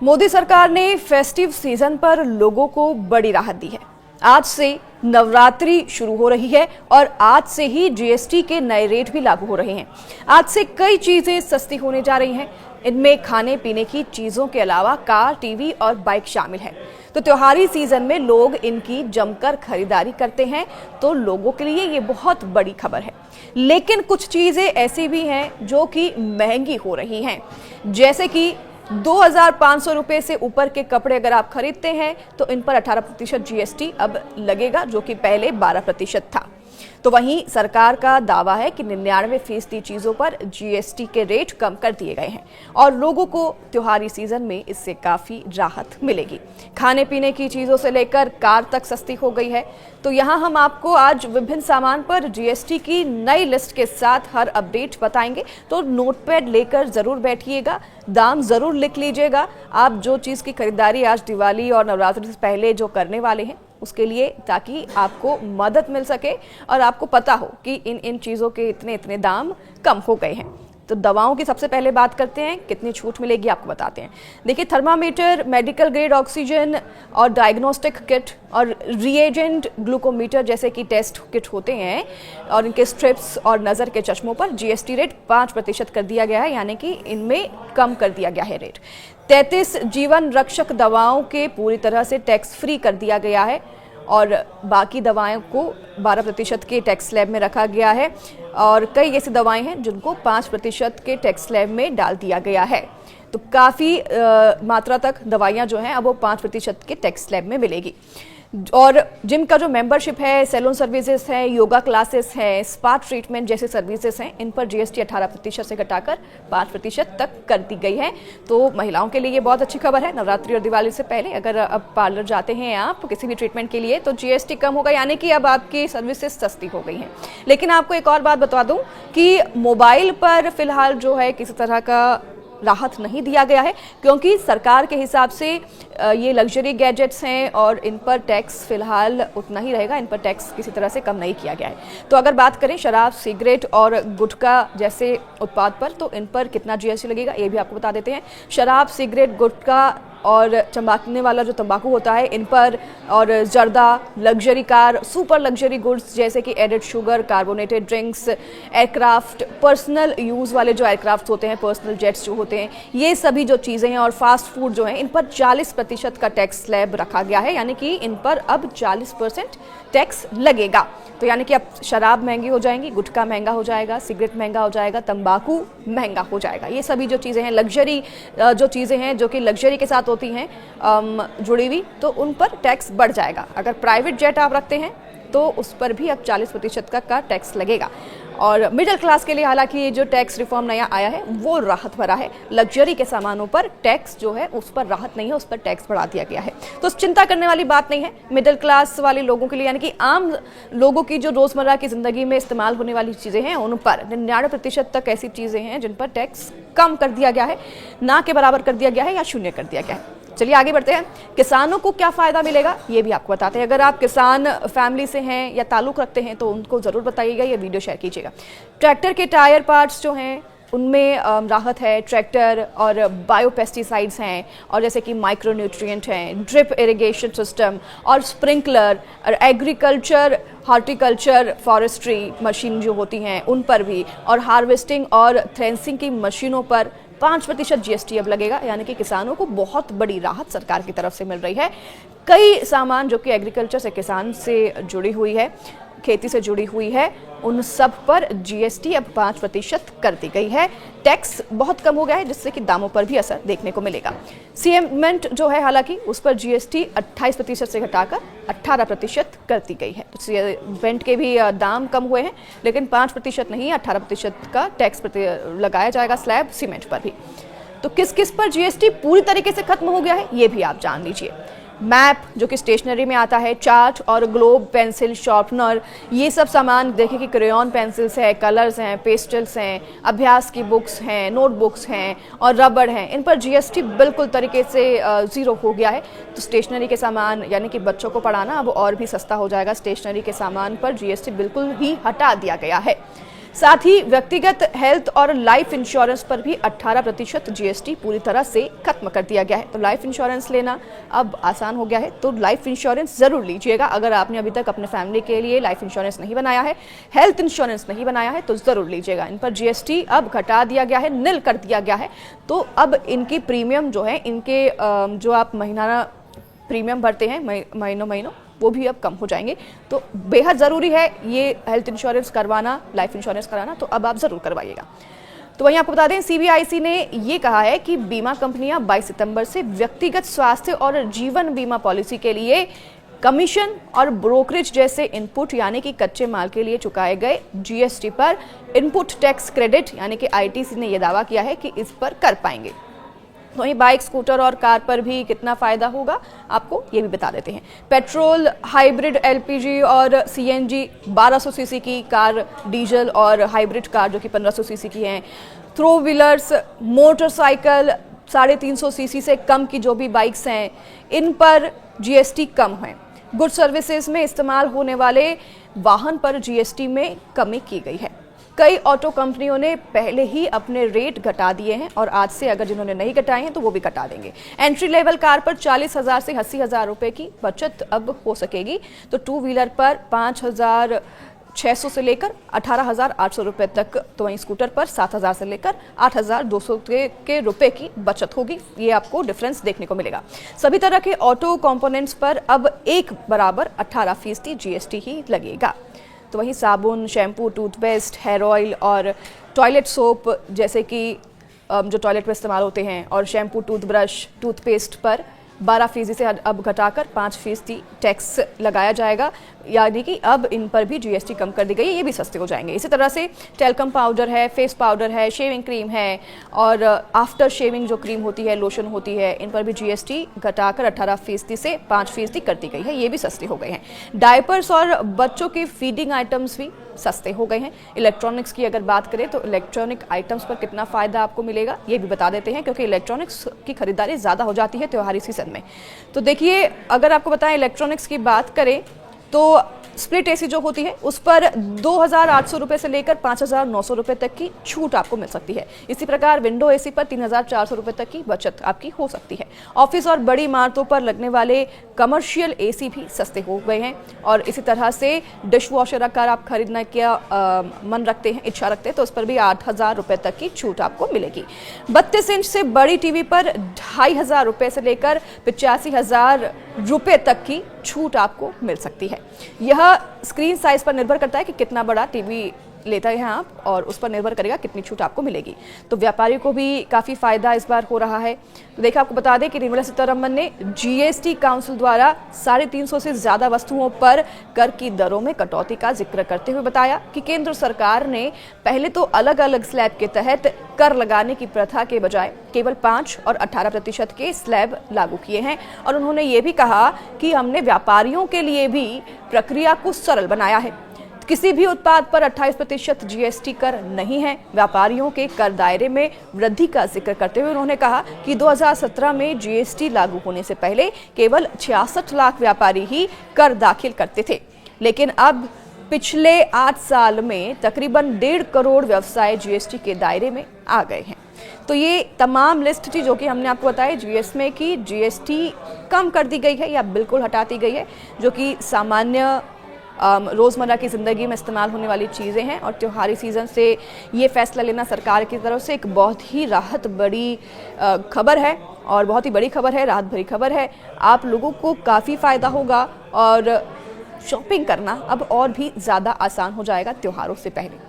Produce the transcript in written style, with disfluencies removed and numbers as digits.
मोदी सरकार ने festive season पर लोगों को बड़ी राहत दी है। आज से नवरात्रि शुरू हो रही है और आज से ही जीएसटी के नए रेट भी लागू हो रहे हैं। आज से कई चीजें सस्ती होने जा रही हैं। इनमें खाने पीने की चीजों के अलावा कार, टीवी और बाइक शामिल है। तो त्योहारी सीजन में लोग इनकी जमकर खरीदारी करते हैं, तो लोगों के लिए ये बहुत बड़ी खबर है। लेकिन कुछ चीजें ऐसी भी हैं जो कि महंगी हो रही हैं, जैसे कि 2,500 रुपए से ऊपर के कपड़े अगर आप खरीदते हैं तो इन पर 18% जीएसटी अब लगेगा, जो कि पहले 12% था। तो वहीं सरकार का दावा है कि 99% चीजों पर जीएसटी के रेट कम कर दिए गए हैं और लोगों को त्योहारी सीजन में इससे काफी राहत मिलेगी। खाने पीने की चीजों से लेकर कार तक सस्ती हो गई है। तो यहाँ हम आपको आज विभिन्न सामान पर जीएसटी की नई लिस्ट के साथ हर अपडेट बताएंगे, तो नोटपैड लेकर जरूर बैठिएगा, दाम जरूर लिख लीजिएगा। आप जो चीज की खरीदारी आज दिवाली और नवरात्रि से पहले जो करने वाले हैं उसके लिए, ताकि आपको मदद मिल सके और आपको पता हो कि इन चीज़ों के इतने दाम कम हो गए हैं। तो दवाओं की सबसे पहले बात करते हैं, कितनी छूट मिलेगी आपको बताते हैं। देखिए, थर्मामीटर, मेडिकल ग्रेड ऑक्सीजन और डायग्नोस्टिक किट और रिएजेंट ग्लूकोमीटर जैसे कि टेस्ट किट होते हैं और इनके स्ट्रिप्स और नज़र के चश्मों पर जीएसटी रेट 5% कर दिया गया है, यानी कि इनमें कम कर दिया गया है रेट। 33 जीवन रक्षक दवाओं के पूरी तरह से टैक्स फ्री कर दिया गया है और बाकी दवाओं को 12% के टैक्स स्लैब में रखा गया है और कई ऐसी दवाएं हैं जिनको 5% के टैक्स स्लैब में डाल दिया गया है। तो काफ़ी मात्रा तक दवाइयां जो हैं अब वो 5% के टैक्स स्लैब में मिलेगी। और जिम का जो मेंबरशिप है, सैलून सर्विसेज है, योगा क्लासेस है, स्पा ट्रीटमेंट जैसे सर्विसेज हैं, इन पर जीएसटी 18% से घटाकर 5% तक कर दी गई है। तो महिलाओं के लिए ये बहुत अच्छी खबर है। नवरात्रि और दिवाली से पहले अगर अब पार्लर जाते हैं आप किसी भी ट्रीटमेंट के लिए तो जीएसटी कम होगा, यानी कि अब आपकी सर्विसेज सस्ती हो गई हैं। लेकिन आपको एक और बात बता दूं कि मोबाइल पर फिलहाल जो है किसी तरह का राहत नहीं दिया गया है, क्योंकि सरकार के हिसाब से ये लग्जरी गैजेट्स हैं और इन पर टैक्स फिलहाल उतना ही रहेगा, इन पर टैक्स किसी तरह से कम नहीं किया गया है। तो अगर बात करें शराब, सिगरेट और गुटखा जैसे उत्पाद पर, तो इन पर कितना जीएसटी लगेगा ये भी आपको बता देते हैं। शराब, सिगरेट, गुटखा और चबाने वाला जो तंबाकू होता है इन पर, और जर्दा, luxury car, super luxury goods जैसे कि added sugar, carbonated drinks, aircraft, personal use वाले जो एयरक्राफ्ट होते हैं, पर्सनल जेट्स जो होते हैं, ये सभी जो चीज़ें हैं और फास्ट फूड जो हैं, इन पर 40% का टैक्स स्लैब रखा गया है, यानी कि इन पर अब 40% टैक्स लगेगा। तो यानी कि अब शराब महंगी हो जाएंगी, गुटखा महंगा हो जाएगा, सिगरेट महंगा हो जाएगा, तंबाकू महंगा हो जाएगा। ये सभी जो चीज़ें हैं, लग्जरी जो चीज़ें हैं जो कि लग्जरी के साथ होती हैं जुड़ी हुई, तो उन पर टैक्स बढ़ जाएगा। अगर प्राइवेट जेट आप रखते हैं तो उस पर भी अब 40% का टैक्स लगेगा। और मिडिल क्लास के लिए हालांकि ये जो टैक्स रिफॉर्म नया आया है वो राहत भरा है। लग्जरी के सामानों पर टैक्स जो है उस पर राहत नहीं है, उस पर टैक्स बढ़ा दिया गया है। तो चिंता करने वाली बात नहीं है मिडिल क्लास वाले लोगों के लिए, यानी कि आम लोगों की जो रोजमर्रा की जिंदगी में इस्तेमाल होने वाली चीजें हैं उन पर 99% तक ऐसी चीजें हैं जिन पर टैक्स कम कर दिया गया है, ना के बराबर कर दिया गया है या शून्य कर दिया गया है। चलिए आगे बढ़ते हैं। किसानों को क्या फायदा मिलेगा ये भी आपको बताते हैं। अगर आप किसान फैमिली से हैं या ताल्लुक रखते हैं तो उनको जरूर बताइएगा, ये वीडियो शेयर कीजिएगा। ट्रैक्टर के टायर पार्ट्स जो हैं उनमें राहत है। ट्रैक्टर और बायोपेस्टिसाइड्स हैं और जैसे कि माइक्रोन्यूट्रिएंट हैं, ड्रिप इरिगेशन सिस्टम और स्प्रिंकलर और एग्रीकल्चर, हॉर्टिकल्चर, फॉरेस्ट्री मशीन जो होती हैं उन पर भी, और हार्वेस्टिंग और थ्रेसिंग की मशीनों पर 5% जीएसटी अब लगेगा, यानी कि किसानों को बहुत बड़ी राहत सरकार की तरफ से मिल रही है। कई सामान जो कि एग्रीकल्चर से, किसान से जुड़ी हुई है, खेती से जुड़ी हुई है, उन सब पर जीएसटी अब 5% कर दी गई है। टैक्स बहुत कम हो गया है जिससे कि दामों पर भी असर देखने को मिलेगा। सीमेंट जो है हालांकि उस पर जीएसटी 28% से घटाकर 18% कर दी गई है। तो सीमेंट के भी दाम कम हुए हैं, लेकिन 5% नहीं 18% का टैक्स लगाया जाएगा स्लैब सीमेंट पर भी। तो किस किस पर जीएसटी पूरी तरीके से खत्म हो गया है ये भी आप जान लीजिए। मैप जो कि स्टेशनरी में आता है, चार्ट और ग्लोब, पेंसिल, शार्पनर, ये सब सामान देखिए कि क्रेयॉन पेंसिल्स है, कलर्स हैं, पेस्टल्स हैं, अभ्यास की बुक्स हैं, नोटबुक्स हैं और रबड़ हैं, इन पर जीएसटी बिल्कुल तरीके से ज़ीरो हो गया है। तो स्टेशनरी के सामान, यानी कि बच्चों को पढ़ाना अब और भी सस्ता हो जाएगा। स्टेशनरी के सामान पर जीएसटी बिल्कुल ही हटा दिया गया है। साथ ही व्यक्तिगत हेल्थ और लाइफ इंश्योरेंस पर भी 18% जीएसटी पूरी तरह से खत्म कर दिया गया है। तो लाइफ इंश्योरेंस लेना अब आसान हो गया है, तो लाइफ इंश्योरेंस जरूर लीजिएगा। अगर आपने अभी तक अपने फैमिली के लिए लाइफ इंश्योरेंस नहीं बनाया है, हेल्थ इंश्योरेंस नहीं बनाया है, तो जरूर लीजिएगा। इन पर जीएसटी अब घटा दिया गया है, निल कर दिया गया है। तो अब इनकी प्रीमियम जो है, इनके जो आप महीना प्रीमियम भरते हैं महीनों वो भी अब कम हो जाएंगे। तो बेहद ज़रूरी है ये हेल्थ इंश्योरेंस करवाना, लाइफ इंश्योरेंस कराना, तो अब आप ज़रूर करवाइएगा। तो वहीं आपको बता दें, सीबीआईसी ने ये कहा है कि बीमा कंपनियां 22 सितंबर से व्यक्तिगत स्वास्थ्य और जीवन बीमा पॉलिसी के लिए कमीशन और ब्रोकरेज जैसे इनपुट यानी कि कच्चे माल के लिए चुकाए गए जीएसटी पर इनपुट टैक्स क्रेडिट यानी कि आईटीसी ने यह दावा किया है कि इस पर कर पाएंगे। तो वहीं बाइक, स्कूटर और कार पर भी कितना फायदा होगा आपको ये भी बता देते हैं। पेट्रोल, हाइब्रिड, एलपीजी और सीएनजी 1200 सीसी की कार, डीजल और हाइब्रिड कार जो कि 1500 सीसी की हैं, थ्रो व्हीलर्स, मोटरसाइकिल 350 सीसी से कम की जो भी बाइक्स हैं, इन पर जीएसटी कम है। गुड सर्विसेज में इस्तेमाल होने वाले वाहन पर जीएसटी में कमी की गई है। कई ऑटो कंपनियों ने पहले ही अपने रेट घटा दिए हैं और आज से अगर जिन्होंने नहीं घटाए हैं तो वो भी घटा देंगे। एंट्री लेवल कार पर 40,000 से 80,000 रुपए की बचत अब हो सकेगी। तो टू व्हीलर पर 5,600 से लेकर 18,800 रुपए तक, तो वहीं स्कूटर पर 7,000 से लेकर 8,200 के रुपए की बचत होगी। ये आपको डिफरेंस देखने को मिलेगा। सभी तरह के ऑटो कंपोनेंट्स पर अब एक बराबर 18% जीएसटी ही लगेगा। तो वहीं साबुन, शैम्पू, टूथपेस्ट, हेयर ऑयल और टॉयलेट सोप जैसे कि जो टॉयलेट में इस्तेमाल होते हैं, और शैम्पू, टूथब्रश, टूथपेस्ट पर 12% से अब घटाकर 5% टैक्स लगाया जाएगा, यानी कि अब इन पर भी जीएसटी कम कर दी गई है, ये भी सस्ते हो जाएंगे। इसी तरह से टेल्कम पाउडर है, फेस पाउडर है, शेविंग क्रीम है और आफ्टर शेविंग जो क्रीम होती है, लोशन होती है, इन पर भी जीएसटी घटाकर 18% से 5% कर दी गई है, ये भी सस्ते हो गए हैं। डायपर्स और बच्चों के फीडिंग आइटम्स भी सस्ते हो गए हैं। इलेक्ट्रॉनिक्स की अगर बात करें तो इलेक्ट्रॉनिक आइटम्स पर कितना फ़ायदा आपको मिलेगा ये भी बता देते हैं, क्योंकि इलेक्ट्रॉनिक्स की खरीदारी ज़्यादा हो जाती है त्योहारी सीजन में। तो देखिए, अगर आपको बताएं इलेक्ट्रॉनिक्स की बात करें तो स्प्लिट एसी जो होती है उस पर 2,800 रुपये से लेकर 5,900 रुपये तक की छूट आपको मिल सकती है। इसी प्रकार विंडो एसी पर 3,400 रुपये तक की बचत आपकी हो सकती है। ऑफिस और बड़ी इमारतों पर लगने वाले कमर्शियल एसी भी सस्ते हो गए हैं। और इसी तरह से डिश वॉशर अगर आप खरीदने का मन रखते हैं, इच्छा रखते हैं, तो उस पर भी 8,000 रुपये तक की छूट आपको मिलेगी। 32 इंच से बड़ी टीवी पर 2,500 रुपये से लेकर 85,000 रुपये तक की छूट आपको मिल सकती है। यह स्क्रीन साइज पर निर्भर करता है कि कितना बड़ा टीवी लेता है आप, और उस पर निर्भर करेगा कितनी छूट आपको मिलेगी। तो व्यापारियों को भी काफ़ी फायदा इस बार हो रहा है। तो देखिए, आपको बता दें कि निर्मला सीतारमण ने जीएसटी काउंसिल द्वारा 350 से ज़्यादा वस्तुओं पर कर की दरों में कटौती का जिक्र करते हुए बताया कि केंद्र सरकार ने पहले तो अलग अलग स्लैब के तहत कर लगाने की प्रथा के बजाय केवल 5 और 18% के स्लैब लागू किए हैं। और उन्होंने ये भी कहा कि हमने व्यापारियों के लिए भी प्रक्रिया को सरल बनाया है। किसी भी उत्पाद पर 28% जीएसटी कर नहीं है। व्यापारियों के कर दायरे में वृद्धि का जिक्र करते हुए उन्होंने कहा कि 2017 में जीएसटी लागू होने से पहले केवल 66 लाख व्यापारी ही कर दाखिल करते थे, लेकिन अब पिछले 8 साल में तकरीबन 1.5 करोड़ व्यवसाय जीएसटी के दायरे में आ गए हैं। तो ये तमाम लिस्ट थी जो कि हमने आपको बताया जीएसटी की। जीएसटी कम कर दी गई है या बिल्कुल हटा दी गई है, जो कि सामान्य रोज़मर्रा की ज़िंदगी में इस्तेमाल होने वाली चीज़ें हैं। और त्योहारी सीज़न से ये फैसला लेना सरकार की तरफ से एक बहुत ही राहत बड़ी खबर है, और बहुत ही बड़ी खबर है, राहत भरी खबर है। आप लोगों को काफ़ी फ़ायदा होगा और शॉपिंग करना अब और भी ज़्यादा आसान हो जाएगा त्योहारों से पहले।